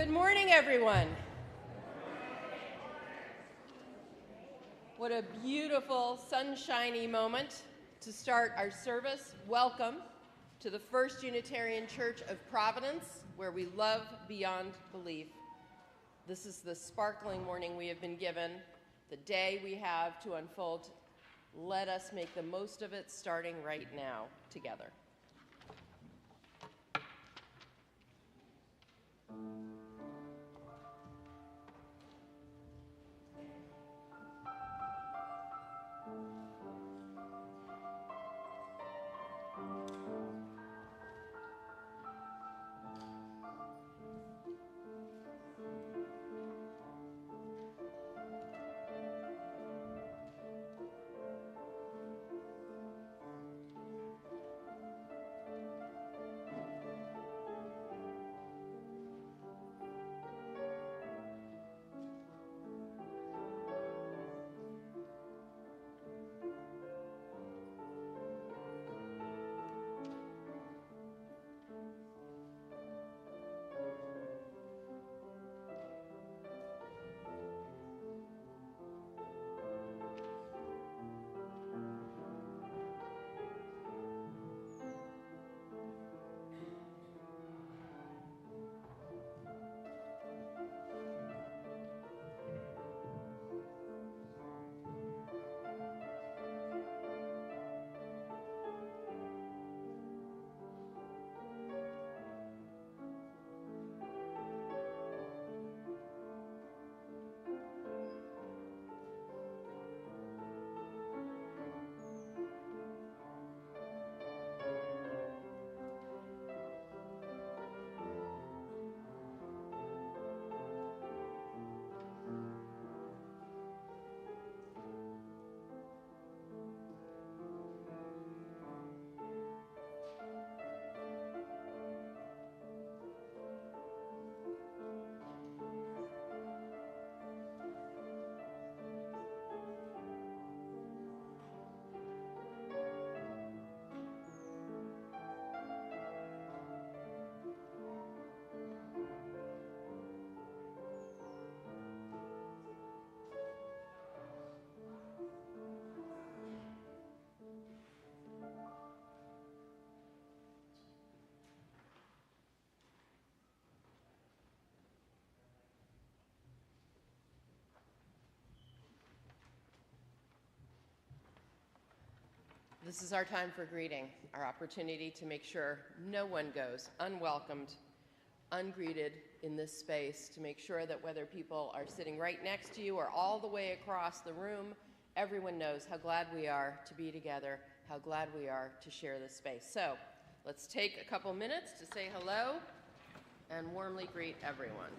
Good morning, everyone. What a beautiful, sunshiny moment to start our service. Welcome to the First Unitarian Church of Providence, where we love beyond belief. This is the sparkling morning we have been given, the day we have to unfold. Let us make the most of it, starting right now together. This is our time for greeting, our opportunity to make sure no one goes unwelcomed, ungreeted in this space, to make sure that whether people are sitting right next to you or all the way across the room, everyone knows how glad we are to be together, how glad we are to share this space. So let's take a couple minutes to say hello and warmly greet everyone.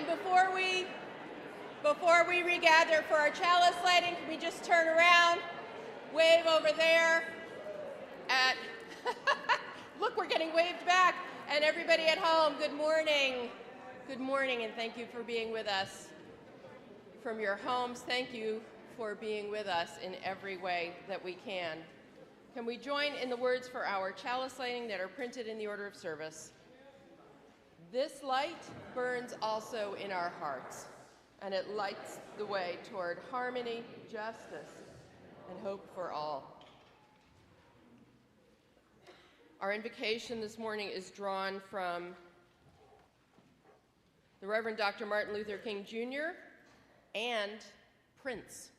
And before we regather for our chalice lighting, can we just turn around, wave over there at, look, we're getting waved back. And everybody at home, good morning. Good morning, and thank you for being with us from your homes. Thank you for being with us in every way that we can. Can we join in the words for our chalice lighting that are printed in the order of service? This light burns also in our hearts, and it lights the way toward harmony, justice, and hope for all. Our invocation this morning is drawn from the Reverend Dr. Martin Luther King Jr. and Prince.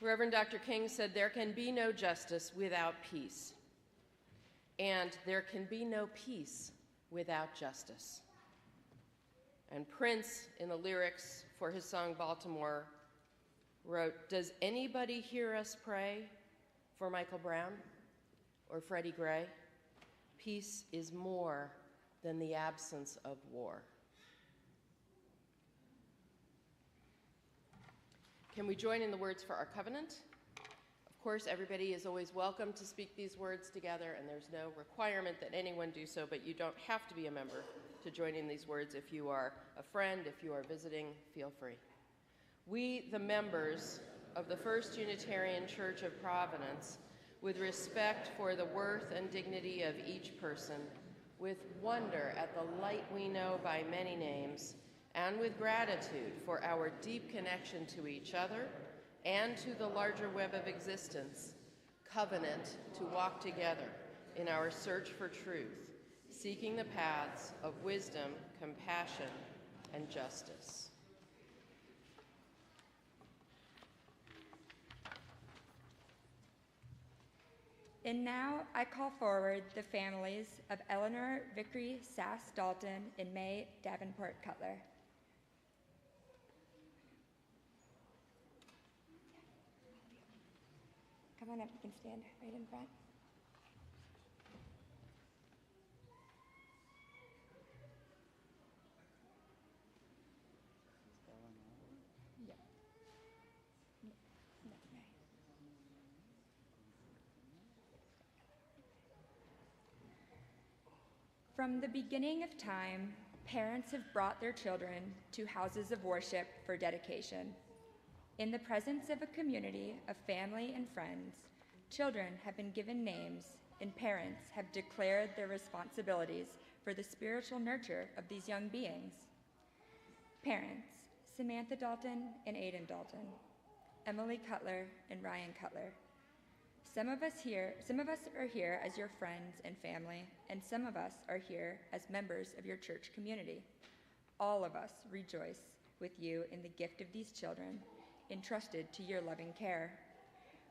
Reverend Dr. King said, "There can be no justice without peace, and there can be no peace without justice." And Prince, in the lyrics for his song Baltimore, wrote, "Does anybody hear us pray for Michael Brown or Freddie Gray? Peace is more than the absence of war." Can we join in the words for our covenant? Of course, everybody is always welcome to speak these words together, and there's no requirement that anyone do so, but you don't have to be a member to join in these words. If you are a friend, if you are visiting, feel free. We, the members of the First Unitarian Church of Providence, with respect for the worth and dignity of each person, with wonder at the light we know by many names, and with gratitude for our deep connection to each other and to the larger web of existence, covenant to walk together in our search for truth, seeking the paths of wisdom, compassion, and justice. And now I call forward the families of Eleanor Vickery Sass Dalton and May Davenport Cutler. Come on up, you can stand right in front. Yeah. No, May. From the beginning of time, parents have brought their children to houses of worship for dedication. In the presence of a community of family and friends, children have been given names and parents have declared their responsibilities for the spiritual nurture of these young beings. Parents, Samantha Dalton and Aidan Dalton, Emily Cutler and Ryan Cutler. Some of us are here as your friends and family, and some of us are here as members of your church community. All of us rejoice with you in the gift of these children, entrusted to your loving care.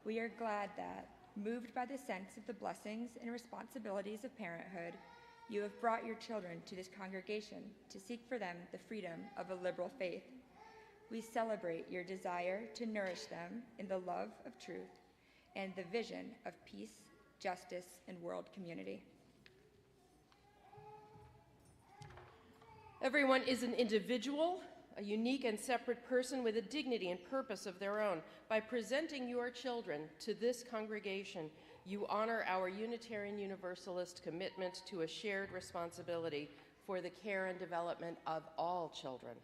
We are glad that, moved by the sense of the blessings and responsibilities of parenthood, you have brought your children to this congregation to seek for them the freedom of a liberal faith. We celebrate your desire to nourish them in the love of truth and the vision of peace, justice, and world community. Everyone is an individual, a unique and separate person with a dignity and purpose of their own. By presenting your children to this congregation, you honor our Unitarian Universalist commitment to a shared responsibility for the care and development of all children.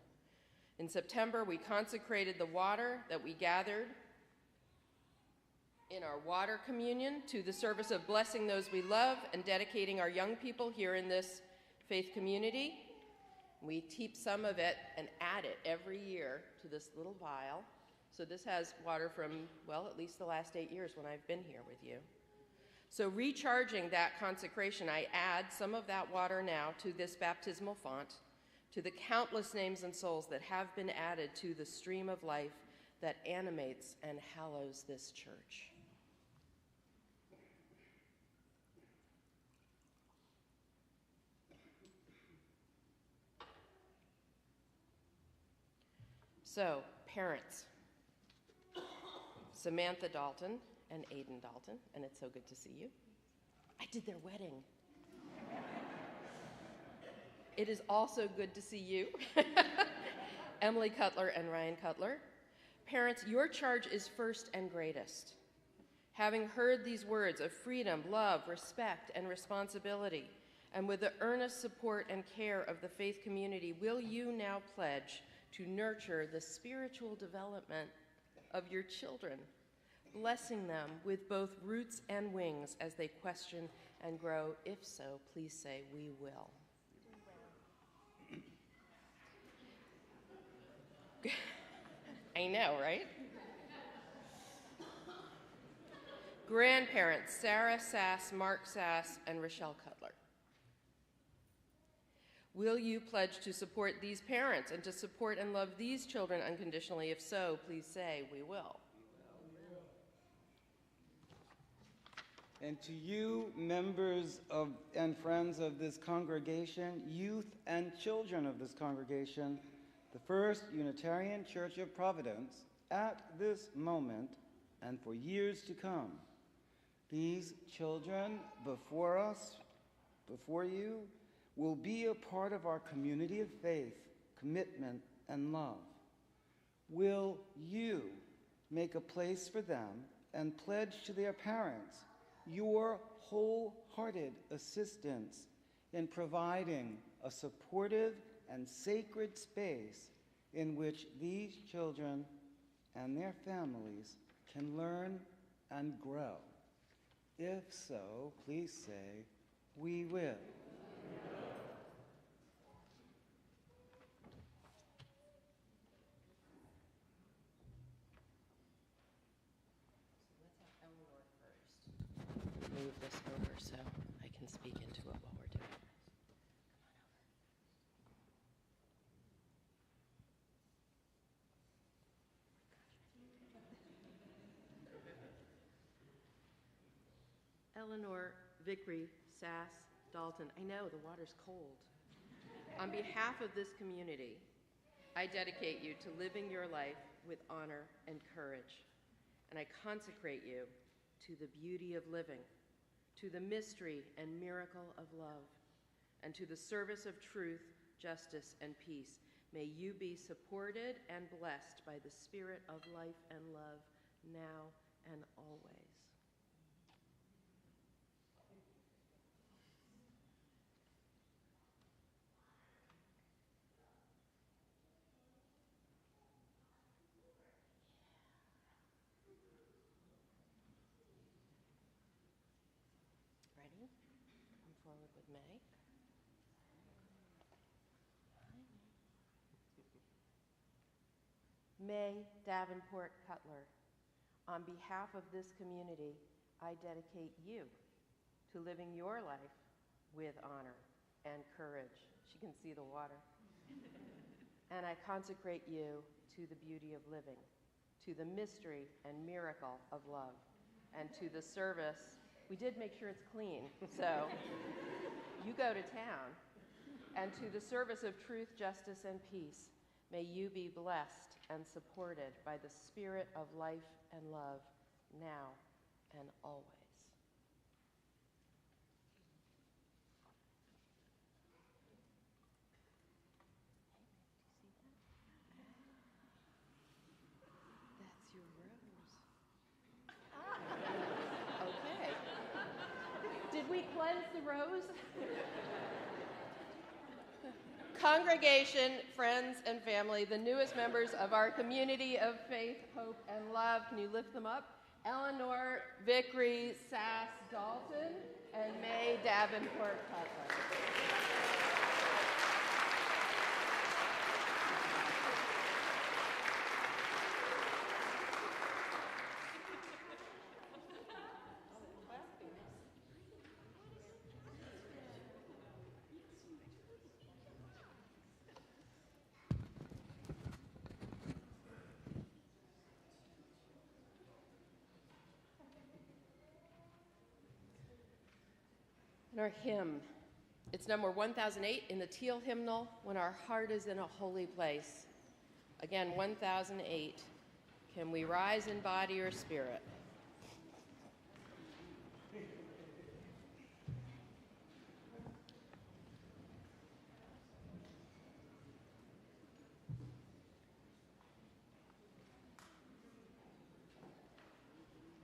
In September, we consecrated the water that we gathered in our water communion to the service of blessing those we love and dedicating our young people here in this faith community. We keep some of it and add it every year to this little vial. So this has water from, well, at least the last 8 years when I've been here with you. So recharging that consecration, I add some of that water now to this baptismal font, to the countless names and souls that have been added to the stream of life that animates and hallows this church. So, parents, Samantha Dalton and Aidan Dalton, and it's so good to see you. I did their wedding. It is also good to see you, Emily Cutler and Ryan Cutler. Parents, your charge is first and greatest. Having heard these words of freedom, love, respect, and responsibility, and with the earnest support and care of the faith community, will you now pledge to nurture the spiritual development of your children, blessing them with both roots and wings as they question and grow? If so, please say, we will. I know, right? Grandparents, Sarah Sass, Mark Sass, and Rochelle Cutler. Will you pledge to support these parents and to support and love these children unconditionally? If so, please say, we will. And to you, members of and friends of this congregation, youth and children of this congregation, the First Unitarian Church of Providence, at this moment and for years to come, these children before us, before you, will be a part of our community of faith, commitment, and love. Will you make a place for them and pledge to their parents your wholehearted assistance in providing a supportive and sacred space in which these children and their families can learn and grow? If so, please say, we will. Move this over so I can speak into it while we're doing this. Eleanor, Vickery, Sass, Dalton, I know the water's cold. On behalf of this community, I dedicate you to living your life with honor and courage, and I consecrate you to the beauty of living, to the mystery and miracle of love, and to the service of truth, justice, and peace. May you be supported and blessed by the spirit of life and love now and always. Ready? Come forward with May. May Davenport Cutler, on behalf of this community, I dedicate you to living your life with honor and courage. She can see the water. And I consecrate you to the beauty of living, to the mystery and miracle of love, and to the service. We did make sure it's clean, so you go to town. And to the service of truth, justice, and peace, may you be blessed and supported by the spirit of life and love now and always. That's your rose. Okay. Did we cleanse the rose? Congregation, friends, and family, the newest members of our community of faith, hope, and love, can you lift them up? Eleanor, Vickery, Sass, Dalton, and May Davenport Cutler. And our hymn, it's number 1008 in the Teal hymnal, When Our Heart is in a Holy Place. Again, 1008. Can we rise in body or spirit?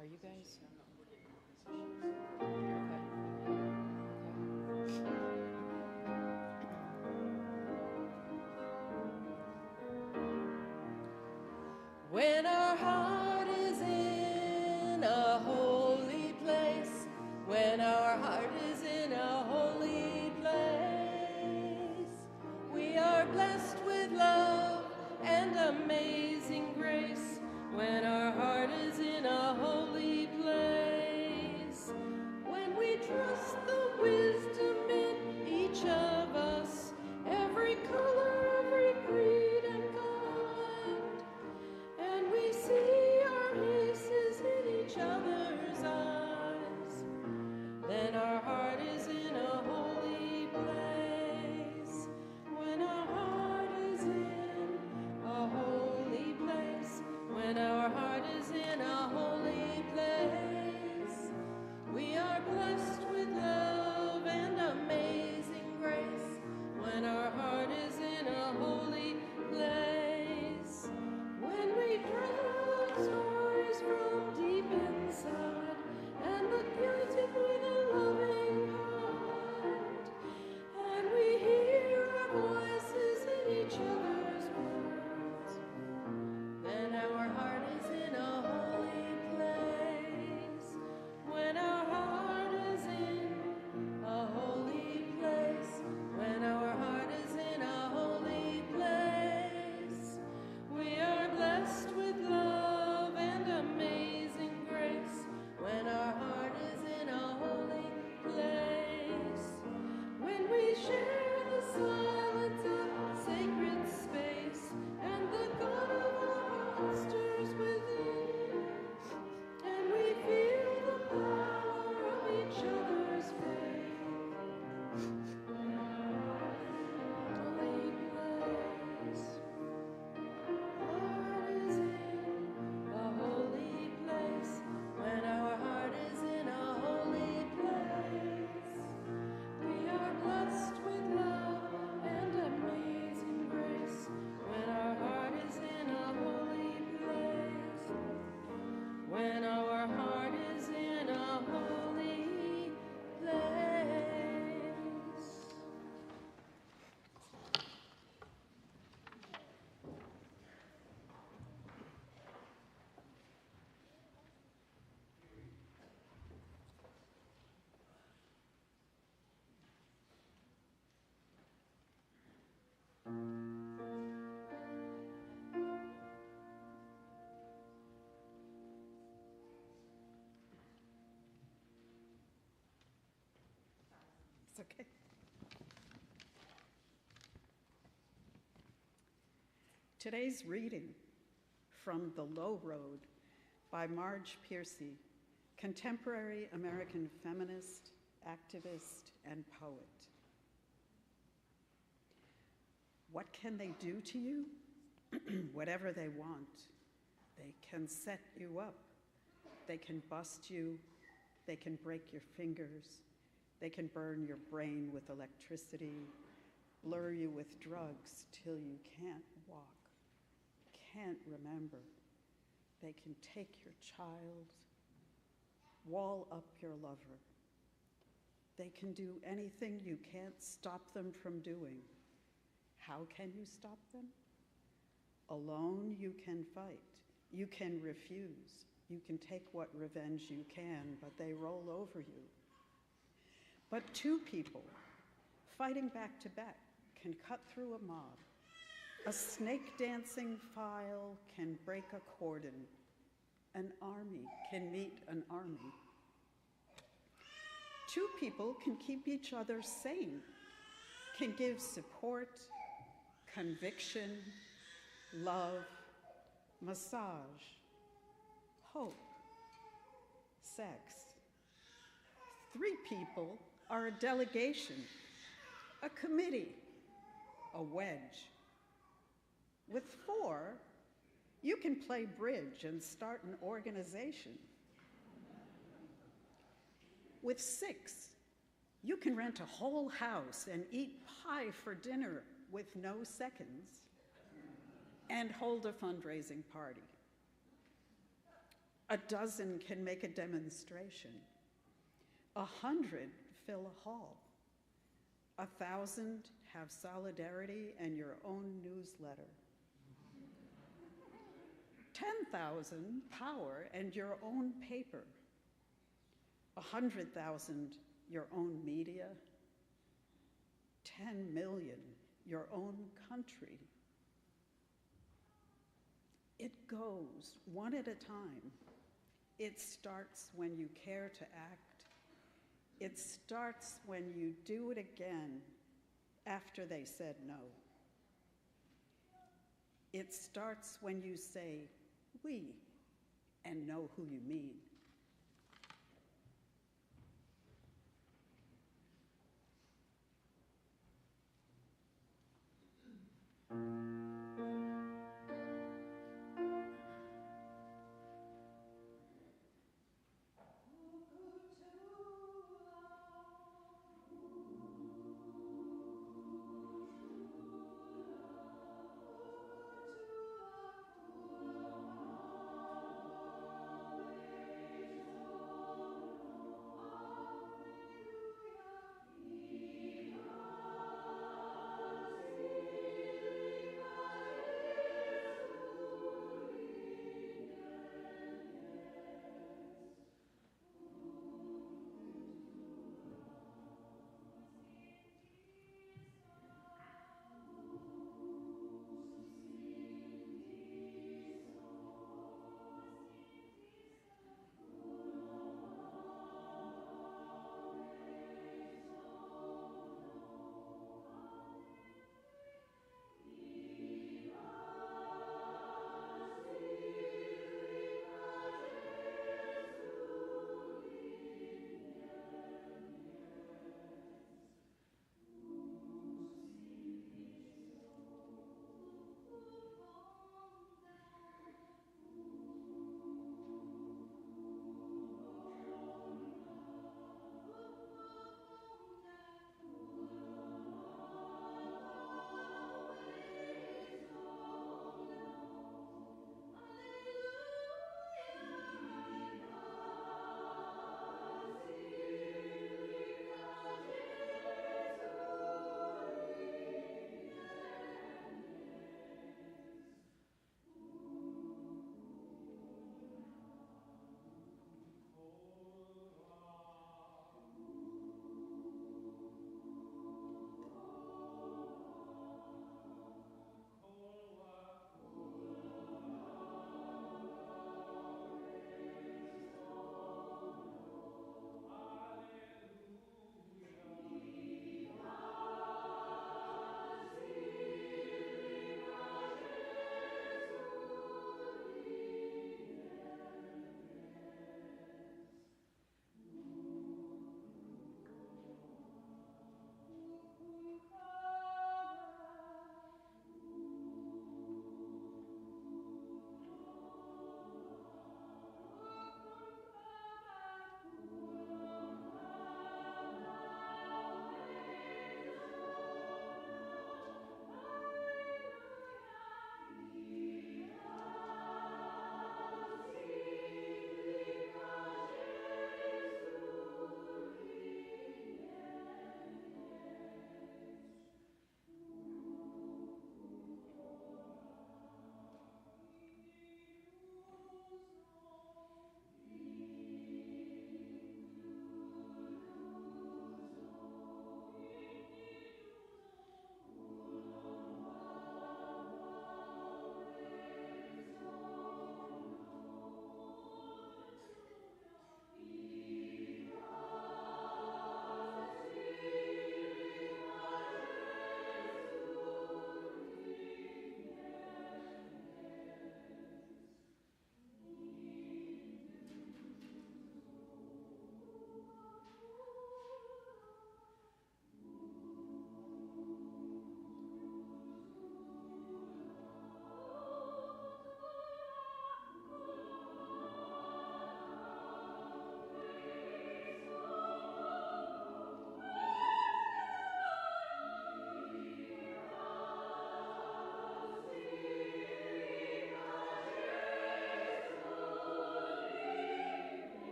Are you guys? Okay. When our heart is in a holy place, when our heart is in a holy place, we are blessed with love and amazing grace. When our heart is in a holy place, when we trust the wisdom in each of us, every color, every creed and kind, and we see our faces in each other's eyes, then our heart is in a holy place. When our heart is in a holy place, when our heart is in a holy place, we are blessed with love and amazing grace. When our heart is in a holy place, when we tell stories from deep inside and look beauty with a loving heart, and we hear our voices in each other's words, then our heart is in a holy place. When our heart is in a holy place, when our heart is in a holy place, we are blessed with love and amazing grace. When our heart is in a holy place, when we share the silence of sacred space and the God of our heart stirs within, and we feel the power of each other's faith. Holy place, heart is in a holy place. When our heart is in a holy place, we are blessed with love and amazing grace. When our heart is in a holy place, when our heart is in a holy place. It's okay. Today's reading from The Low Road by Marge Piercy, contemporary American feminist, activist, and poet. What can they do to you? Whatever they want. They can set you up. They can bust you. They can break your fingers. They can burn your brain with electricity, lure you with drugs till you can't walk, can't remember. They can take your child, wall up your lover. They can do anything you can't stop them from doing. How can you stop them? Alone you can fight. You can refuse. You can take what revenge you can, but they roll over you. But two people fighting back to back can cut through a mob. A snake dancing file can break a cordon. An army can meet an army. Two people can keep each other sane, can give support, conviction, love, massage, hope, sex. Three people are a delegation, a committee, a wedge. With four, you can play bridge and start an organization. With six, you can rent a whole house and eat pie for dinner with no seconds and hold a fundraising party. A dozen can make a demonstration. 100 fill a hall. 1,000 have solidarity and your own newsletter. 10,000 power and your own paper. 100,000 your own media. 10 million your own country. It goes one at a time. It starts when you care to act. It starts when you do it again after they said no. It starts when you say we and know who you mean.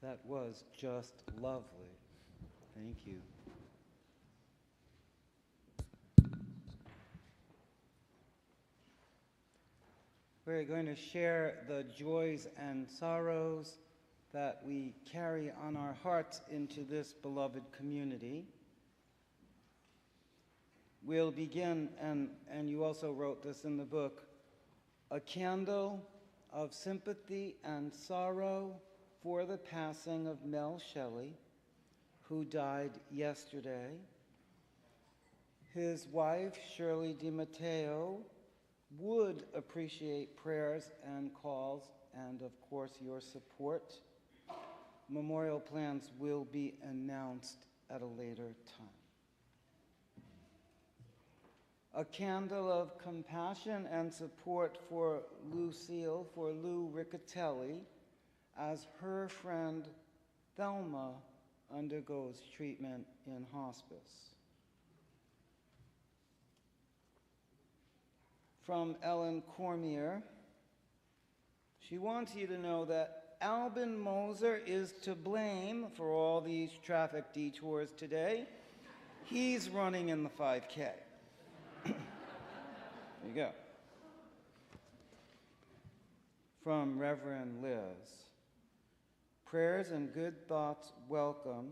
That was just lovely. Thank you. We're going to share the joys and sorrows that we carry on our hearts into this beloved community. We'll begin, and you also wrote this in the book, a candle of sympathy and sorrow for the passing of Mel Shelley, who died yesterday. His wife, Shirley DiMatteo, would appreciate prayers and calls and, of course, your support. Memorial plans will be announced at a later time. A candle of compassion and support for Lucille, for Lou Riccatelli, as her friend Thelma undergoes treatment in hospice. From Ellen Cormier, she wants you to know that Albin Moser is to blame for all these traffic detours today. He's running in the 5K. There you go. From Reverend Liz, prayers and good thoughts welcome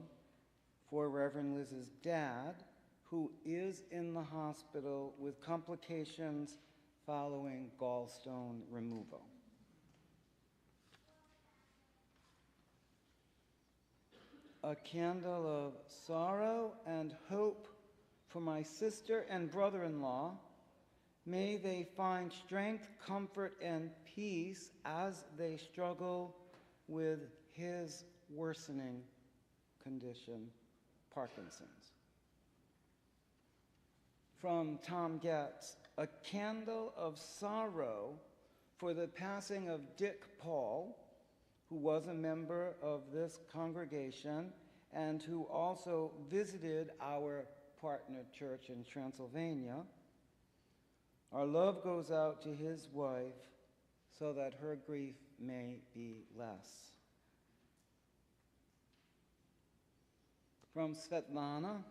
for Reverend Liz's dad, who is in the hospital with complications following gallstone removal. A candle of sorrow and hope for my sister and brother-in-law. May they find strength, comfort, and peace as they struggle with his worsening condition, Parkinson's. From Tom Getz, a candle of sorrow for the passing of Dick Paul, who was a member of this congregation and who also visited our partner church in Transylvania. Our love goes out to his wife so that her grief may be less. From Svetlana,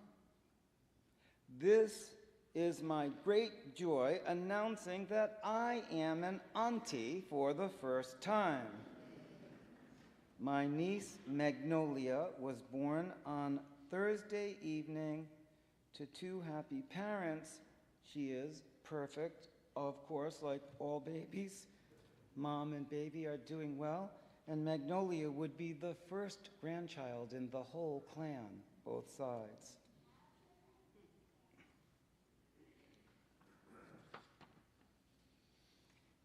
this is my great joy announcing that I am an auntie for the first time. My niece Magnolia was born on Thursday evening to two happy parents. She is perfect, of course, like all babies. Mom and baby are doing well, and Magnolia would be the first grandchild in the whole clan, both sides.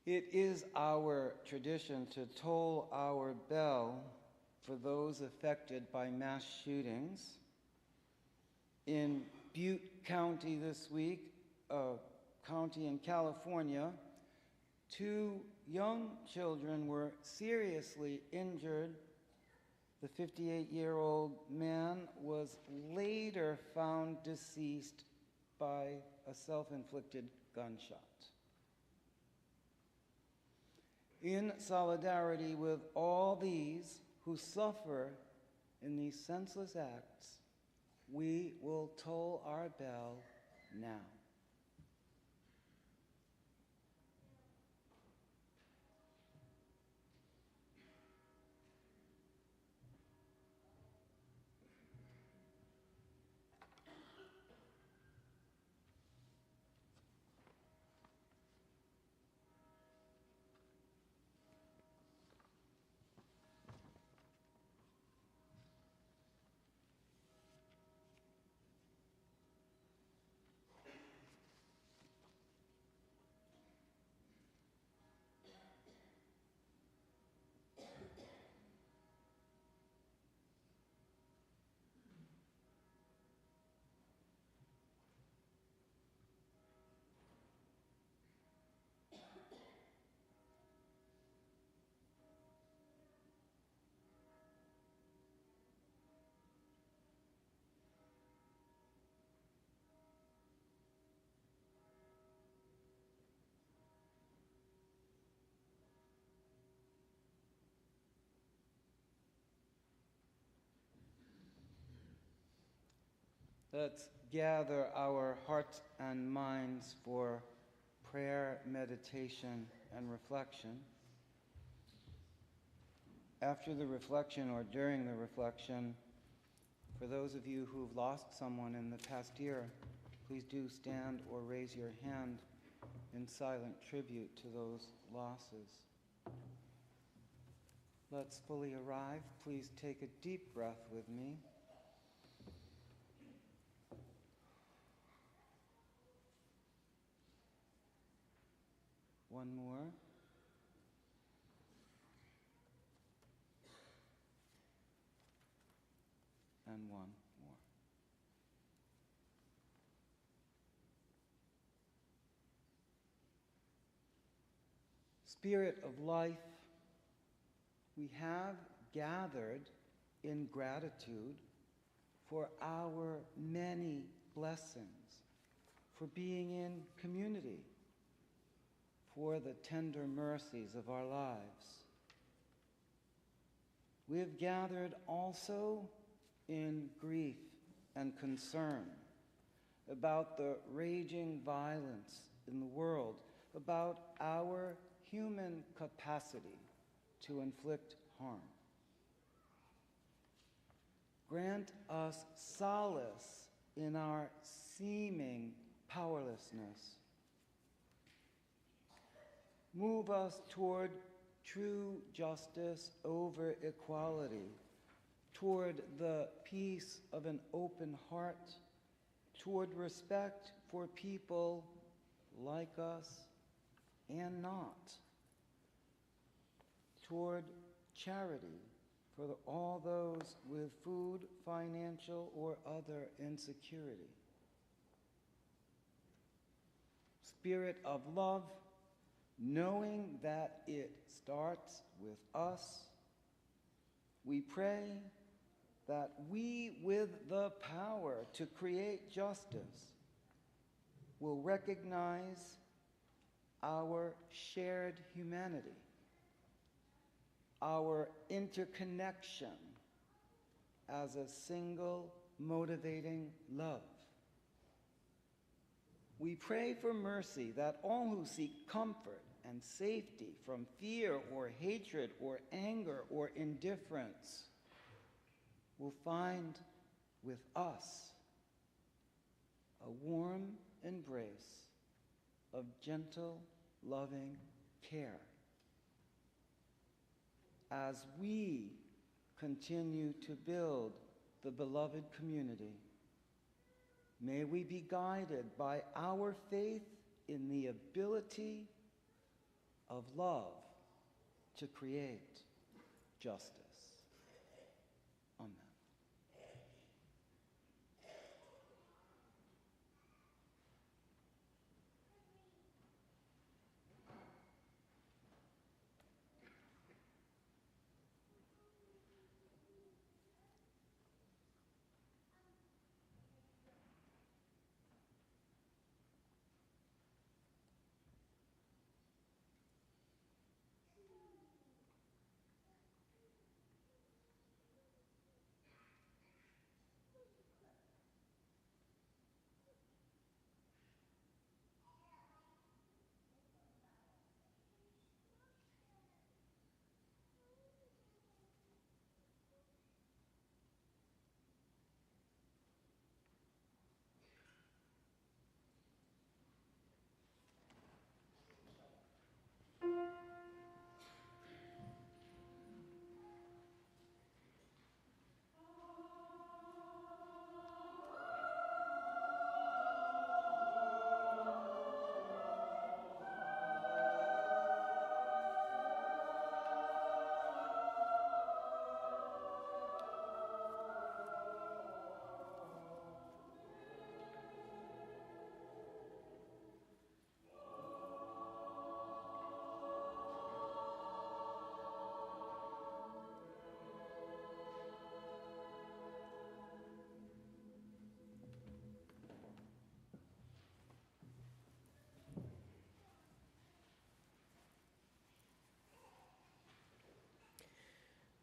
It is our tradition to toll our bell for those affected by mass shootings. In Butte County this week, a county in California, 2 young children were seriously injured. The 58-year-old man was later found deceased by a self-inflicted gunshot. In solidarity with all these who suffer in these senseless acts, we will toll our bell now. Let's gather our hearts and minds for prayer, meditation, and reflection. After the reflection or during the reflection, for those of you who've lost someone in the past year, please do stand or raise your hand in silent tribute to those losses. Let's fully arrive. Please take a deep breath with me. One more. And one more. Spirit of life, we have gathered in gratitude for our many blessings, for being in community, for the tender mercies of our lives. We have gathered also in grief and concern about the raging violence in the world, about our human capacity to inflict harm. Grant us solace in our seeming powerlessness. Move us toward true justice over equality, toward the peace of an open heart, toward respect for people like us and not, toward charity for all those with food, financial, or other insecurity. Spirit of love, knowing that it starts with us, we pray that we, with the power to create justice, will recognize our shared humanity, our interconnection as a single motivating love. We pray for mercy that all who seek comfort and safety from fear or hatred or anger or indifference will find with us a warm embrace of gentle, loving care. As we continue to build the beloved community, may we be guided by our faith in the ability of love to create justice. Amen.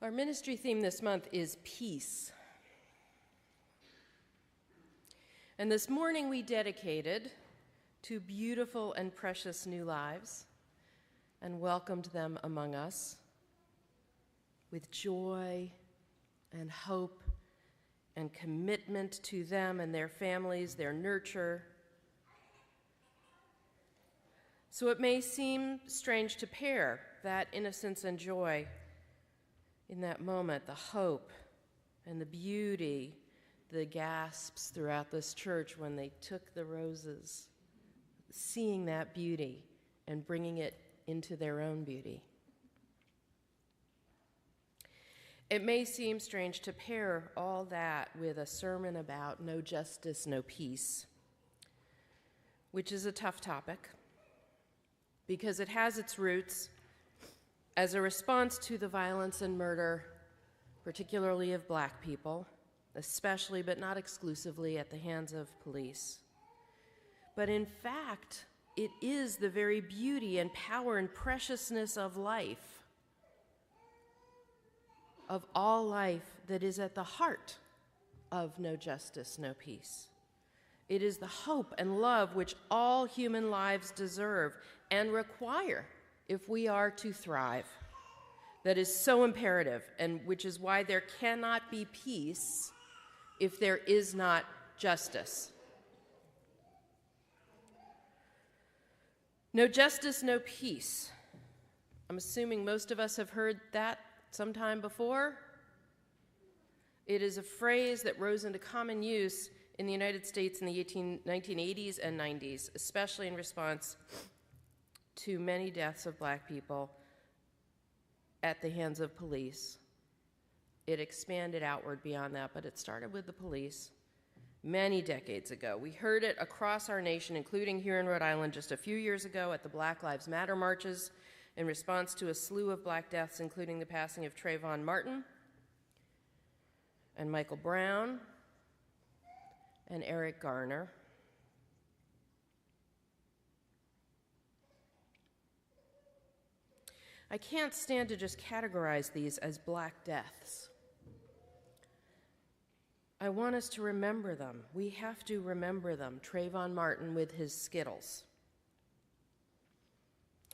Our ministry theme this month is peace. And this morning we dedicated 2 beautiful and precious new lives and welcomed them among us with joy and hope and commitment to them and their families, their nurture. So it may seem strange to pair that innocence and joy in that moment, the hope and the beauty, the gasps throughout this church when they took the roses, seeing that beauty and bringing it into their own beauty. It may seem strange to pair all that with a sermon about no justice, no peace, which is a tough topic because it has its roots as a response to the violence and murder, particularly of Black people, especially but not exclusively at the hands of police. But in fact, it is the very beauty and power and preciousness of life, of all life, that is at the heart of no justice, no peace. It is the hope and love which all human lives deserve and require if we are to thrive. That is so imperative, and which is why there cannot be peace if there is not justice. No justice, no peace. I'm assuming most of us have heard that sometime before. It is a phrase that rose into common use in the United States in the 1980s and 90s, especially in response to many deaths of Black people at the hands of police. It expanded outward beyond that, but it started with the police many decades ago. We heard it across our nation, including here in Rhode Island just a few years ago at the Black Lives Matter marches in response to a slew of Black deaths, including the passing of Trayvon Martin and Michael Brown and Eric Garner. I can't stand to just categorize these as Black deaths. I want us to remember them. We have to remember them. Trayvon Martin with his Skittles,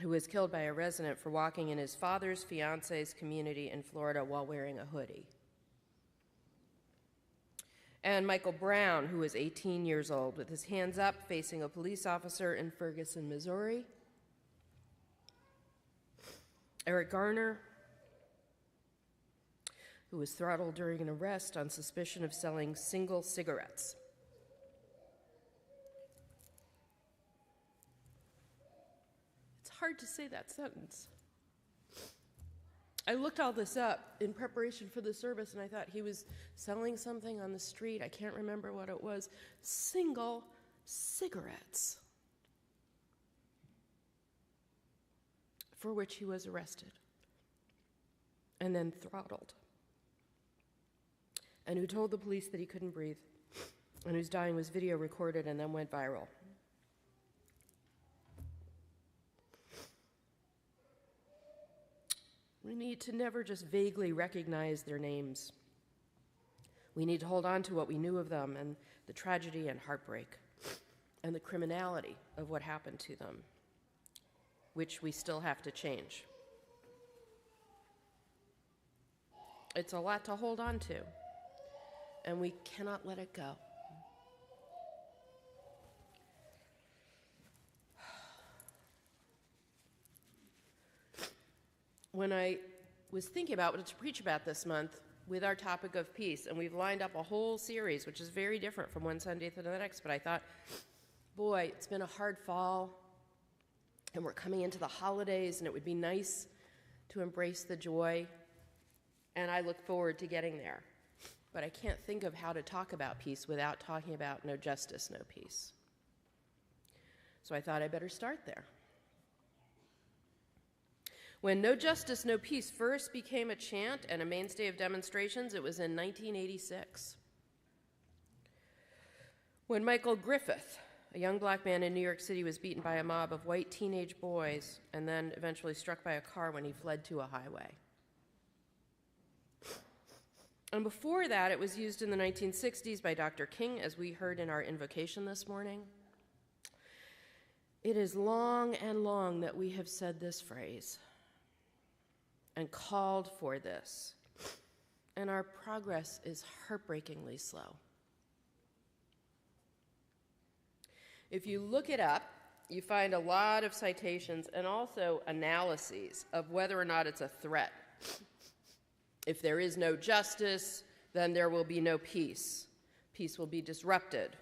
who was killed by a resident for walking in his father's fiance's community in Florida while wearing a hoodie. And Michael Brown, who was 18 years old, with his hands up facing a police officer in Ferguson, Missouri. Eric Garner, who was throttled during an arrest on suspicion of selling single cigarettes. Hard to say that sentence. I looked all this up in preparation for the service, and I thought he was selling something on the street. I can't remember what it was. Single cigarettes, for which he was arrested and then throttled, and who told the police that he couldn't breathe, and whose dying was video recorded and then went viral. We need to never just vaguely recognize their names. We need to hold on to what we knew of them and the tragedy and heartbreak and the criminality of what happened to them, which we still have to change. It's a lot to hold on to, and we cannot let it go. When I was thinking about what to preach about this month with our topic of peace, and we've lined up a whole series, which is very different from one Sunday to the next, but I thought, boy, it's been a hard fall, and we're coming into the holidays, and it would be nice to embrace the joy, and I look forward to getting there. But I can't think of how to talk about peace without talking about no justice, no peace. So I thought I better start there. When no justice, no peace first became a chant and a mainstay of demonstrations, it was in 1986. When Michael Griffith, a young Black man in New York City, was beaten by a mob of white teenage boys and then eventually struck by a car when he fled to a highway. And before that, it was used in the 1960s by Dr. King, as we heard in our invocation this morning. It is long and long that we have said this phrase and called for this, and our progress is heartbreakingly slow. If you look it up, you find a lot of citations and also analyses of whether or not it's a threat. If there is no justice, then there will be no peace. Peace will be disrupted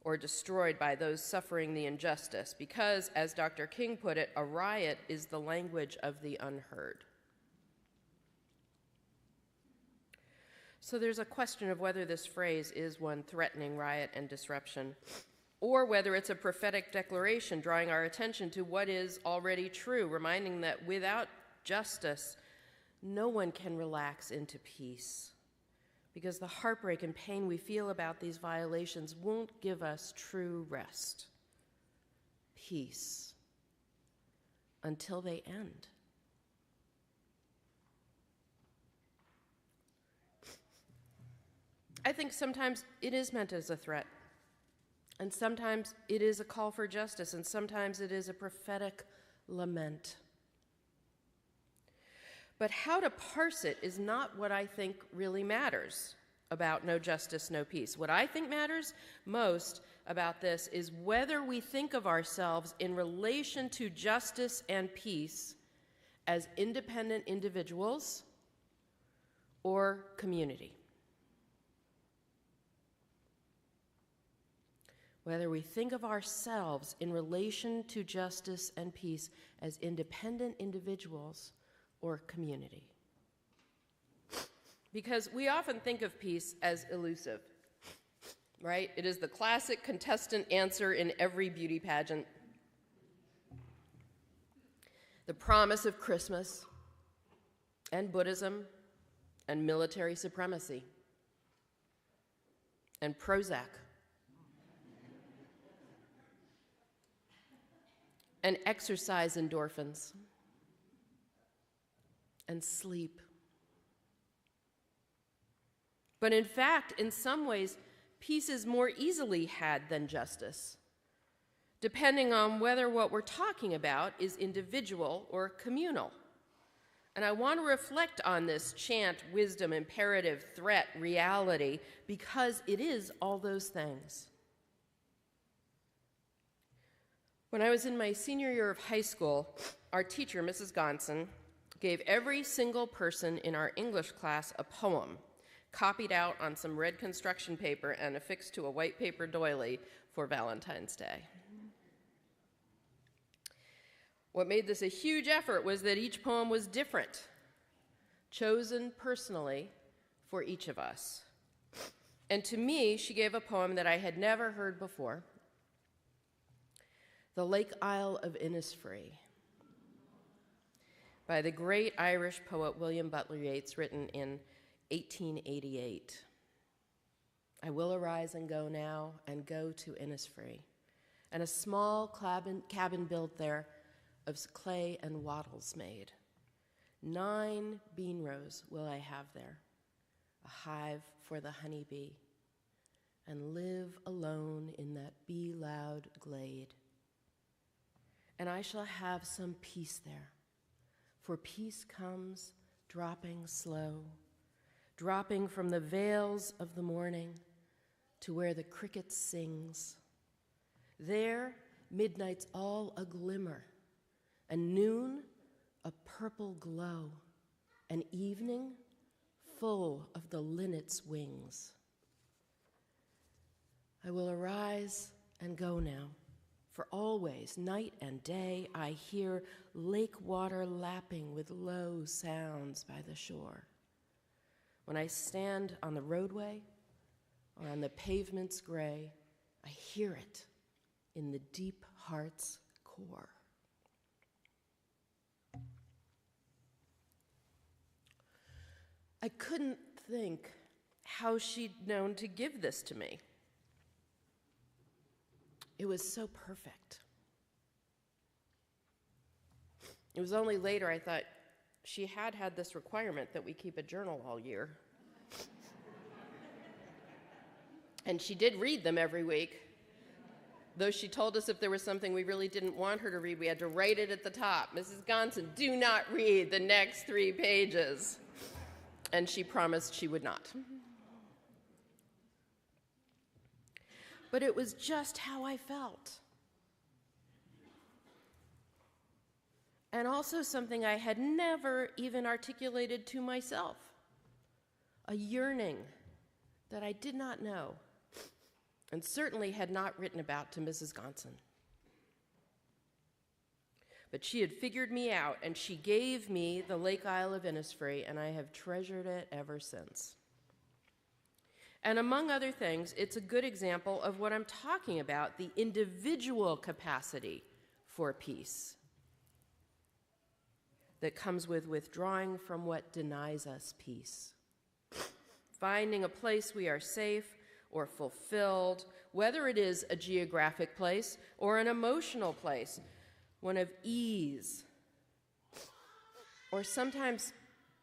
or destroyed by those suffering the injustice, because, as Dr. King put it, a riot is the language of the unheard. So there's a question of whether this phrase is one threatening riot and disruption, or whether it's a prophetic declaration drawing our attention to what is already true, reminding that without justice, no one can relax into peace, because the heartbreak and pain we feel about these violations won't give us true rest, peace, until they end. I think sometimes it is meant as a threat, and sometimes it is a call for justice, and sometimes it is a prophetic lament. But how to parse it is not what I think really matters about no justice, no peace. What I think matters most about this is whether we think of ourselves in relation to justice and peace as independent individuals or community. Whether we think of ourselves in relation to justice and peace as independent individuals or community. Because we often think of peace as elusive, right? It is the classic contestant answer in every beauty pageant. The promise of Christmas and Buddhism and military supremacy and Prozac and exercise endorphins and sleep. But in fact, in some ways, peace is more easily had than justice, depending on whether what we're talking about is individual or communal. And I want to reflect on this chant, wisdom, imperative, threat, reality, because it is all those things. When I was in my senior year of high school, our teacher, Mrs. Gonson, gave every single person in our English class a poem, copied out on some red construction paper and affixed to a white paper doily for Valentine's Day. What made this a huge effort was that each poem was different, chosen personally for each of us. And to me, she gave a poem that I had never heard before, The Lake Isle of Innisfree, by the great Irish poet William Butler Yeats, written in 1888. I will arise and go now, and go to Innisfree, and a small cabin built there of clay and wattles made. 9 bean rows will I have there, a hive for the honey bee, and live alone in that bee-loud glade. And I shall have some peace there, for peace comes dropping slow, dropping from the vales of the morning to where the cricket sings. There, midnight's all a glimmer, and noon a purple glow, and evening full of the linnet's wings. I will arise and go now, for always, night and day, I hear lake water lapping with low sounds by the shore. When I stand on the roadway or on the pavement's gray, I hear it in the deep heart's core. I couldn't think how she'd known to give this to me. It was so perfect. It was only later I thought she had this requirement that we keep a journal all year. And she did read them every week, though she told us if there was something we really didn't want her to read, we had to write it at the top. Mrs. Gonson, do not read the next 3 pages. And she promised she would not. But it was just how I felt. And also something I had never even articulated to myself. A yearning that I did not know, and certainly had not written about to Mrs. Gonson. But she had figured me out, and she gave me the Lake Isle of Innisfree, and I have treasured it ever since. And among other things, it's a good example of what I'm talking about, the individual capacity for peace that comes with withdrawing from what denies us peace. Finding a place we are safe or fulfilled, whether it is a geographic place or an emotional place, one of ease, or sometimes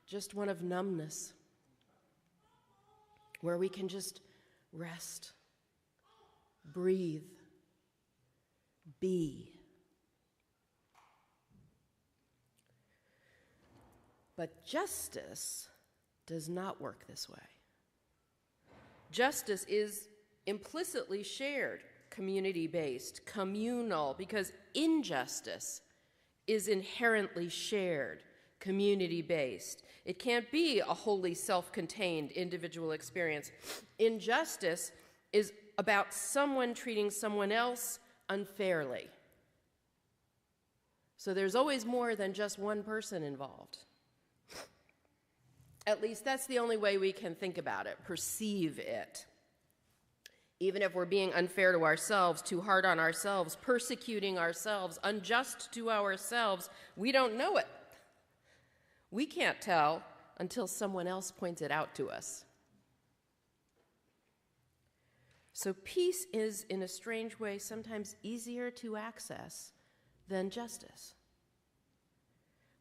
just one of numbness, where we can just rest, breathe, be. But justice does not work this way. Justice is implicitly shared, community-based, communal, because injustice is inherently shared, community-based. It can't be a wholly self-contained individual experience. Injustice is about someone treating someone else unfairly. So there's always more than just one person involved. At least that's the only way we can think about it, perceive it. Even if we're being unfair to ourselves, too hard on ourselves, persecuting ourselves, unjust to ourselves, we don't know it. We can't tell until someone else points it out to us. So peace is, in a strange way, sometimes easier to access than justice.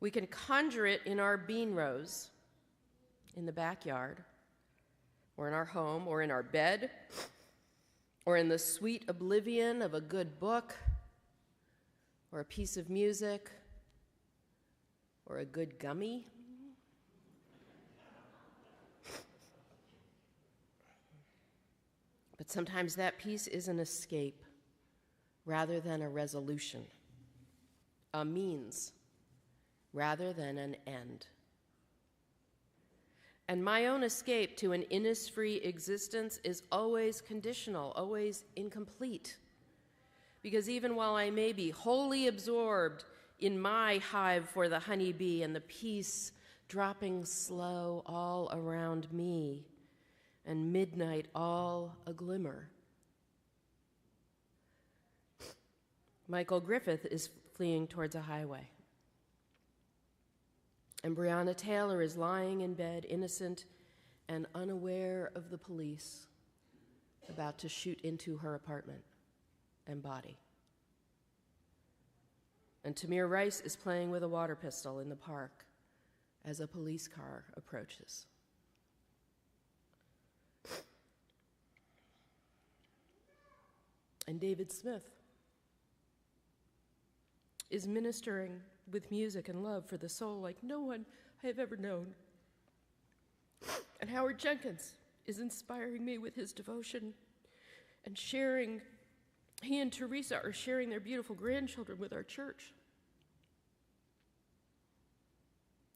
We can conjure it in our bean rows, in the backyard, or in our home, or in our bed, or in the sweet oblivion of a good book, or a piece of music, or a good gummy. But sometimes that peace is an escape rather than a resolution, a means rather than an end. And my own escape to an Innisfree existence is always conditional, always incomplete. Because even while I may be wholly absorbed in my hive for the honeybee and the peace dropping slow all around me, and midnight all a glimmer, Michael Griffith is fleeing towards a highway. And Breonna Taylor is lying in bed, innocent and unaware of the police, about to shoot into her apartment and body. And Tamir Rice is playing with a water pistol in the park as a police car approaches. And David Smith is ministering with music and love for the soul like no one I have ever known. And Howard Jenkins is inspiring me with his devotion and sharing, he and Teresa are sharing their beautiful grandchildren with our church.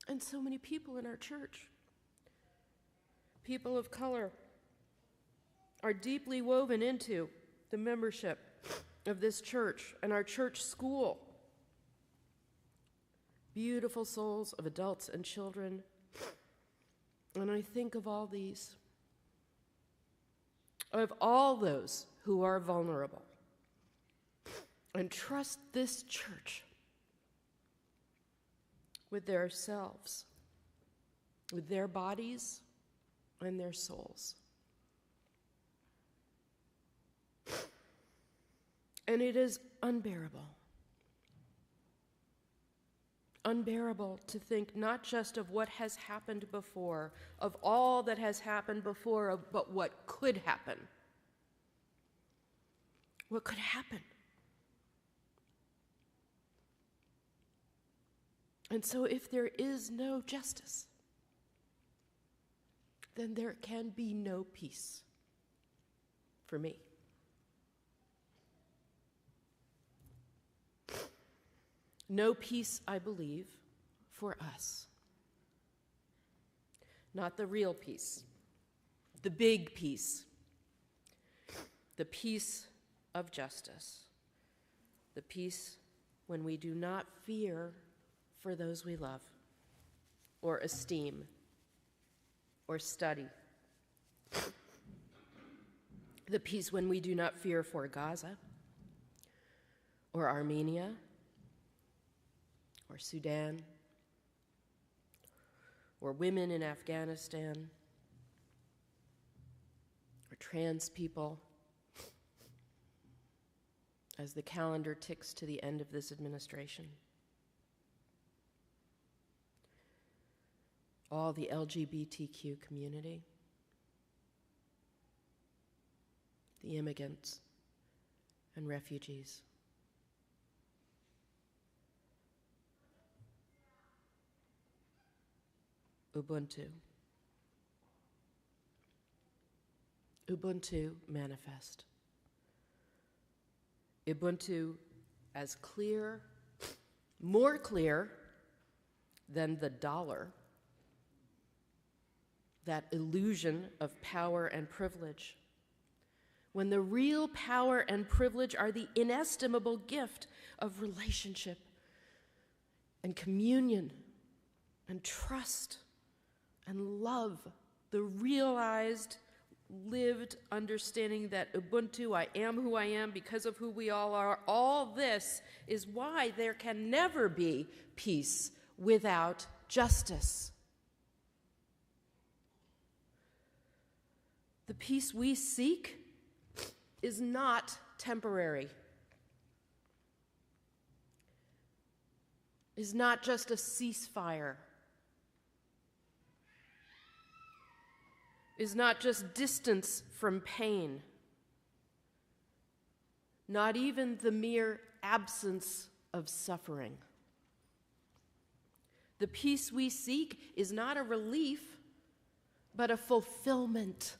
And so many people in our church, people of color, are deeply woven into the membership of this church and our church school. Beautiful souls of adults and children. And I think of all these, of all those who are vulnerable, and trust this church with their selves, with their bodies and their souls. And it is unbearable. unbearable to think not just of what has happened before, of all that has happened before, but what could happen. What could happen? And so if there is no justice, then there can be no peace for me. No peace, I believe, for us. Not the real peace, the big peace, the peace of justice, the peace when we do not fear for those we love, or esteem, or study. The peace when we do not fear for Gaza, or Armenia, or Sudan, or women in Afghanistan, or trans people, as the calendar ticks to the end of this administration. All the LGBTQ community, the immigrants and refugees. Ubuntu. Ubuntu manifest. Ubuntu as clear, more clear than the dollar, that illusion of power and privilege, when the real power and privilege are the inestimable gift of relationship and communion and trust and love, the realized, lived understanding that Ubuntu, I am who I am because of who we all are, all this is why there can never be peace without justice. The peace we seek is not temporary, is not just a ceasefire, is not just distance from pain, not even the mere absence of suffering. The peace we seek is not a relief, but a fulfillment.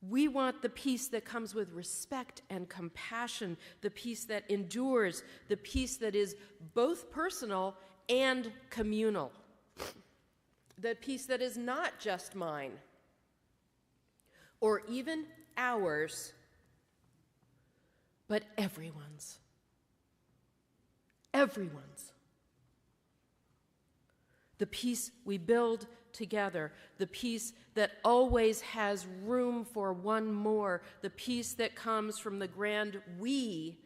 We want the peace that comes with respect and compassion, the peace that endures, the peace that is both personal and communal, the peace that is not just mine or even ours, but everyone's. Everyone's. The peace we build together, the peace that always has room for one more, the peace that comes from the grand we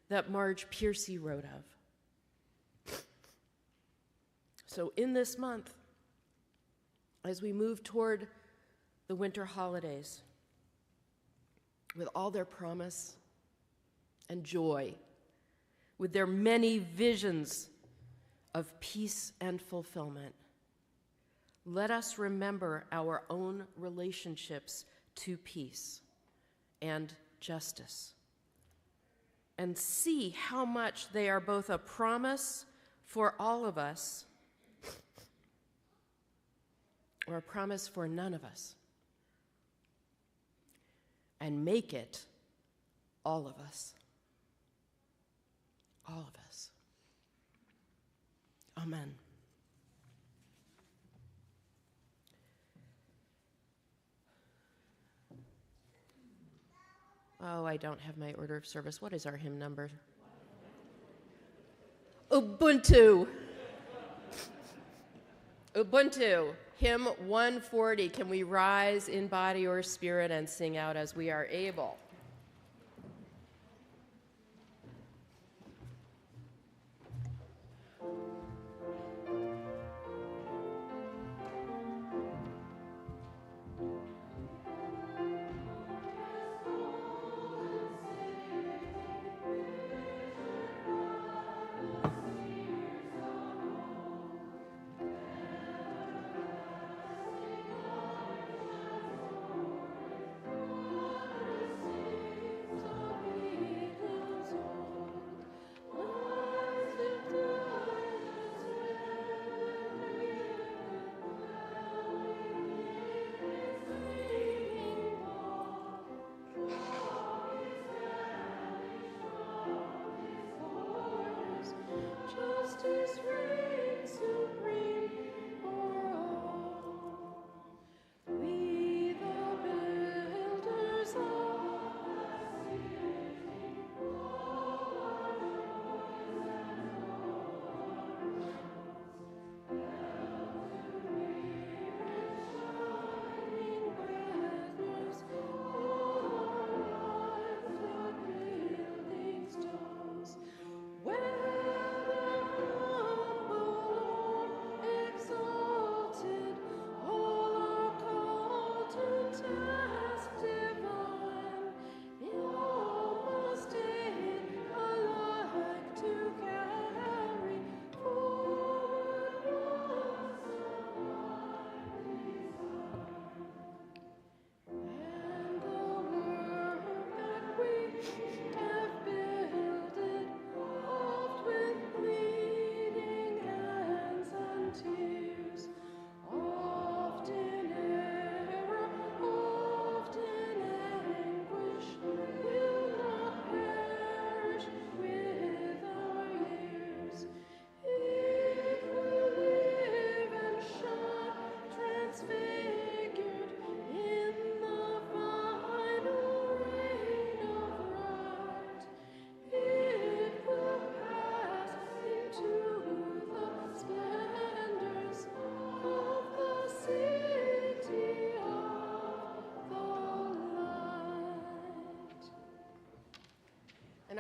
that Marge Piercy wrote of. So in this month, as we move toward the winter holidays, with all their promise and joy, with their many visions of peace and fulfillment, let us remember our own relationships to peace and justice and see how much they are both a promise for all of us or a promise for none of us, and make it all of us. All of us. Amen. Oh, I don't have my order of service. What is our hymn number? Ubuntu. Ubuntu, hymn 140. Can we rise in body or spirit and sing out as we are able?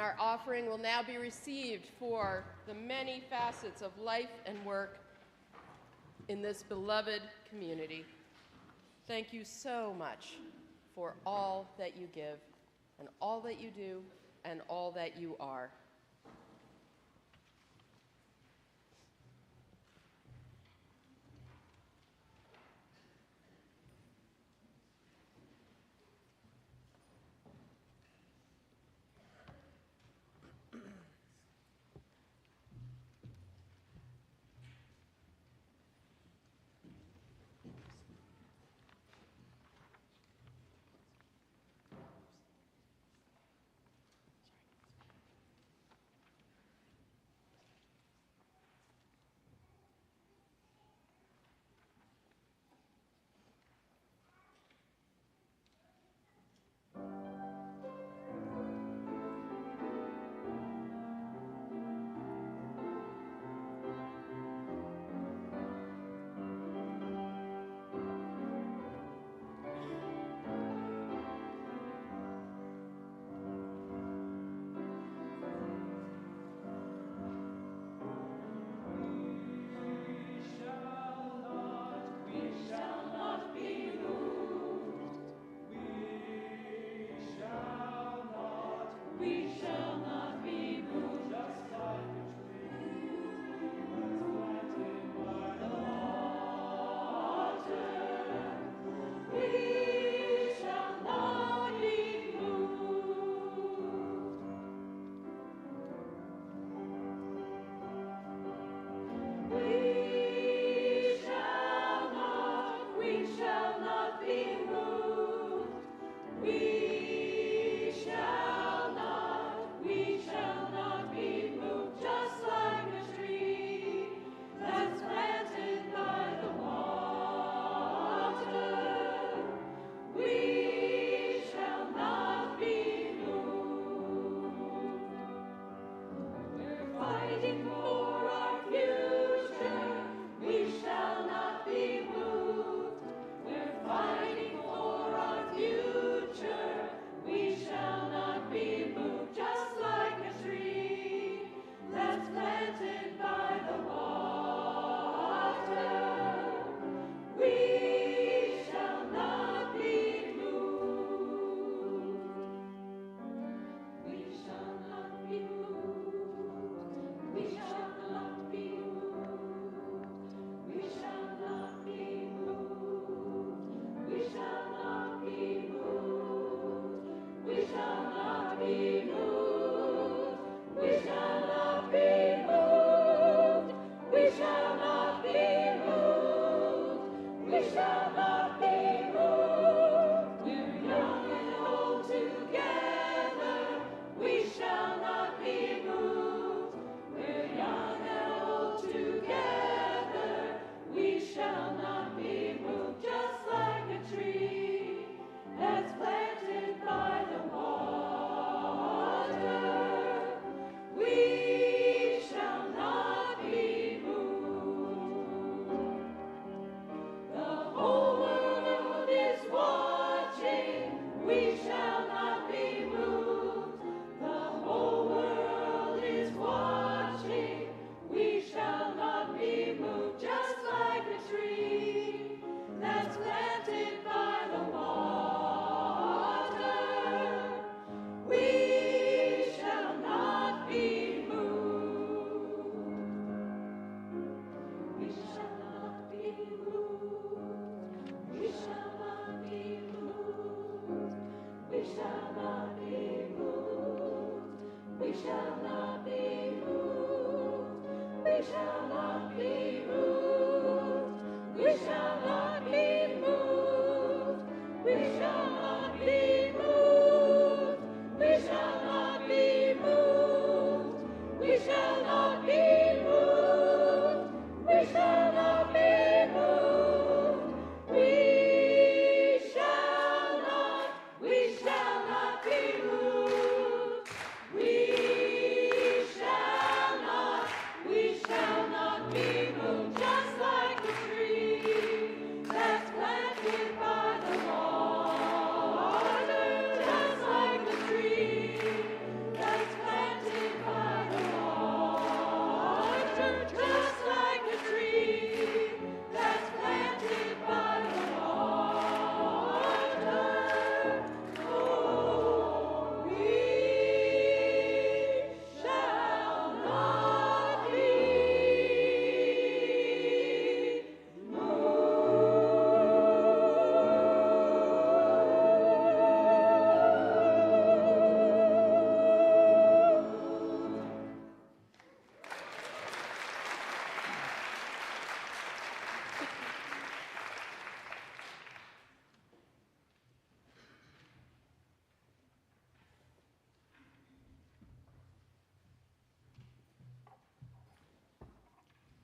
our offering will now be received for the many facets of life and work in this beloved community. Thank you so much for all that you give and all that you do and all that you are.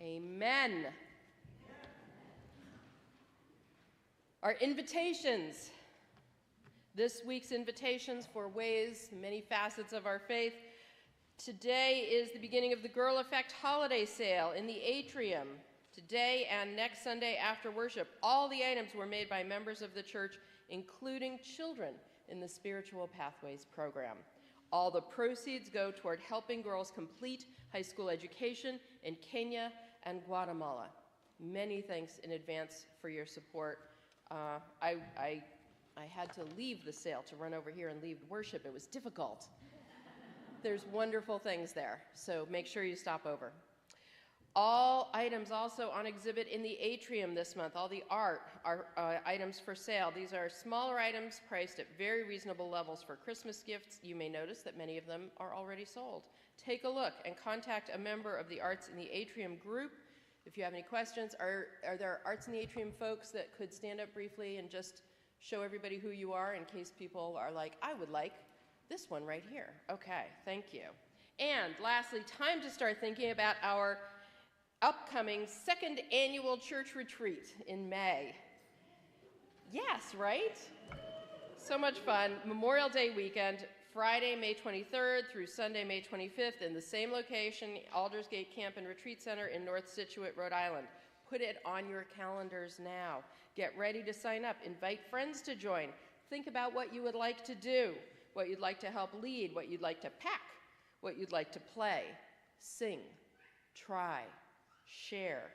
Amen. Our invitations. This week's invitations for ways, many facets of our faith. Today is the beginning of the Girl Effect holiday sale in the atrium. Today and next Sunday after worship, all the items were made by members of the church, including children in the Spiritual Pathways program. All the proceeds go toward helping girls complete high school education in Kenya and Guatemala. Many thanks in advance for your support. I had to leave the sale to run over here and lead worship. It was difficult. There's wonderful things there, so make sure you stop over. All items also on exhibit in the atrium this month, all the art are items for sale. These are smaller items priced at very reasonable levels for Christmas gifts. You may notice that many of them are already sold. Take a look and contact a member of the Arts in the Atrium group if you have any questions. Are there Arts in the Atrium folks that could stand up briefly and just show everybody who you are in case people are like, I would like this one right here. Okay, thank you. And lastly, time to start thinking about our upcoming second annual church retreat in May. Yes, right? So much fun. Memorial Day weekend, Friday, May 23rd through Sunday, May 25th in the same location, Aldersgate Camp and Retreat Center in North Scituate, Rhode Island. Put it on your calendars now. Get ready to sign up. Invite friends to join. Think about what you would like to do, what you'd like to help lead, what you'd like to pack, what you'd like to play, sing, try, share.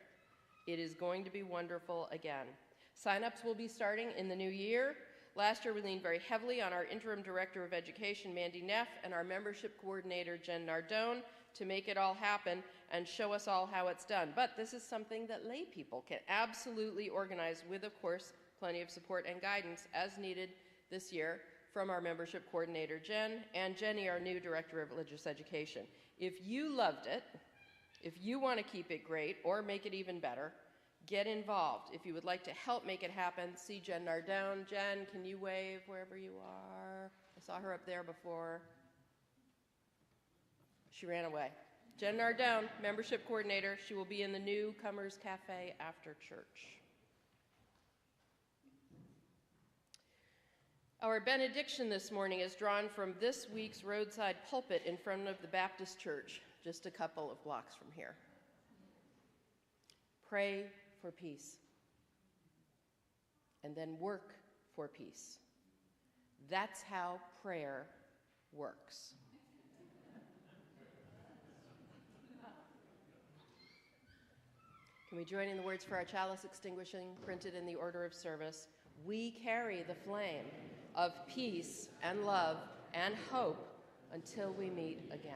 It is going to be wonderful again. Sign-ups will be starting in the new year. Last year, we leaned very heavily on our interim director of education, Mandy Neff, and our membership coordinator, Jen Nardone, to make it all happen and show us all how it's done. But this is something that lay people can absolutely organize with, of course, plenty of support and guidance as needed this year from our membership coordinator, Jen, and Jenny, our new director of religious education. If you loved it, if you want to keep it great or make it even better, get involved. If you would like to help make it happen, see Jen Nardone. Jen, can you wave wherever you are? I saw her up there before. She ran away. Jen Nardone, membership coordinator. She will be in the Newcomers Cafe after church. Our benediction this morning is drawn from this week's roadside pulpit in front of the Baptist Church, just a couple of blocks from here. Pray for peace, and then work for peace. That's how prayer works. Can we join in the words for our chalice extinguishing printed in the order of service? We carry the flame of peace and love and hope until we meet again.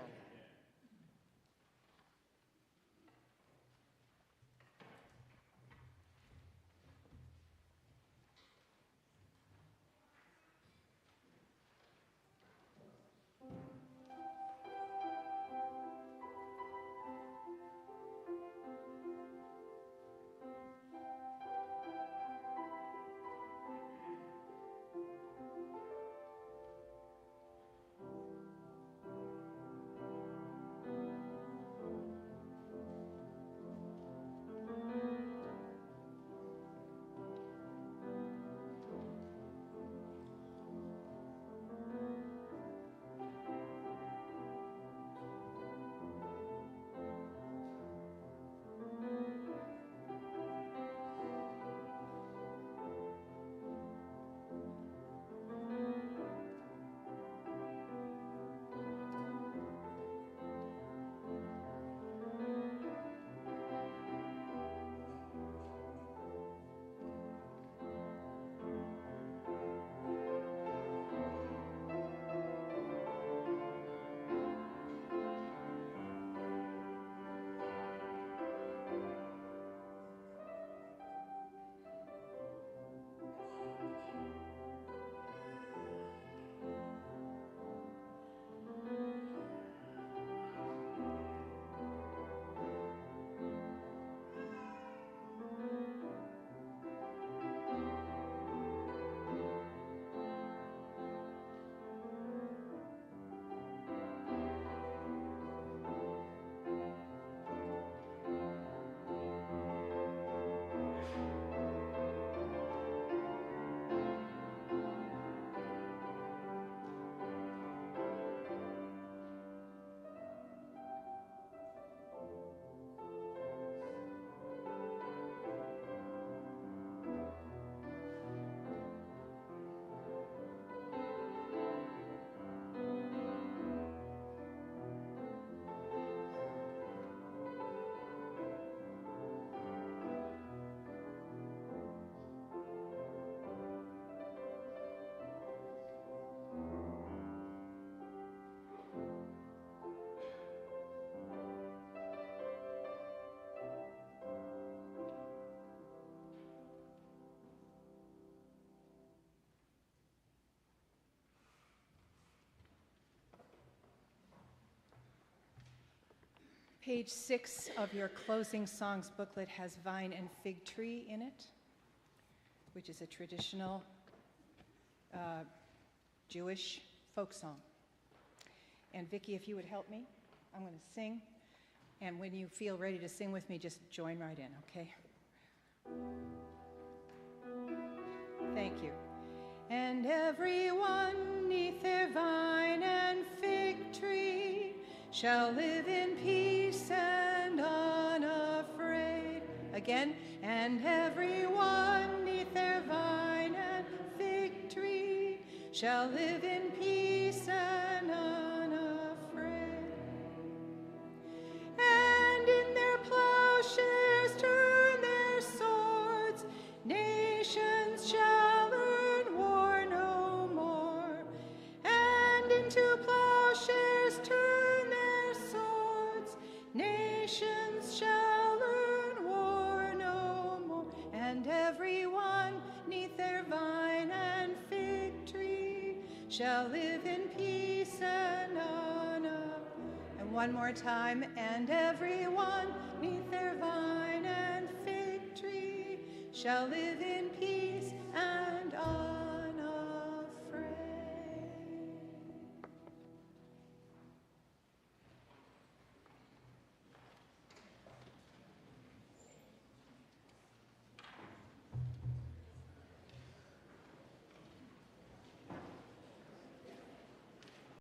Page 6 of your closing songs booklet has Vine and Fig Tree in it, which is a traditional Jewish folk song. And Vicki, if you would help me, I'm going to sing. And when you feel ready to sing with me, just join right in, okay? Thank you. And everyone neath their vine and fig tree shall live in peace and unafraid. Again, and everyone neath their vine and fig tree shall live in peace and unafraid. And in their plowshares turn their swords, nations shall learn war no more. And into plowshares turn their swords, nations shall learn war no more. And everyone neath their vine and fig tree shall live in peace and honor. And one more time, and everyone neath their vine and fig tree shall live in peace and honor.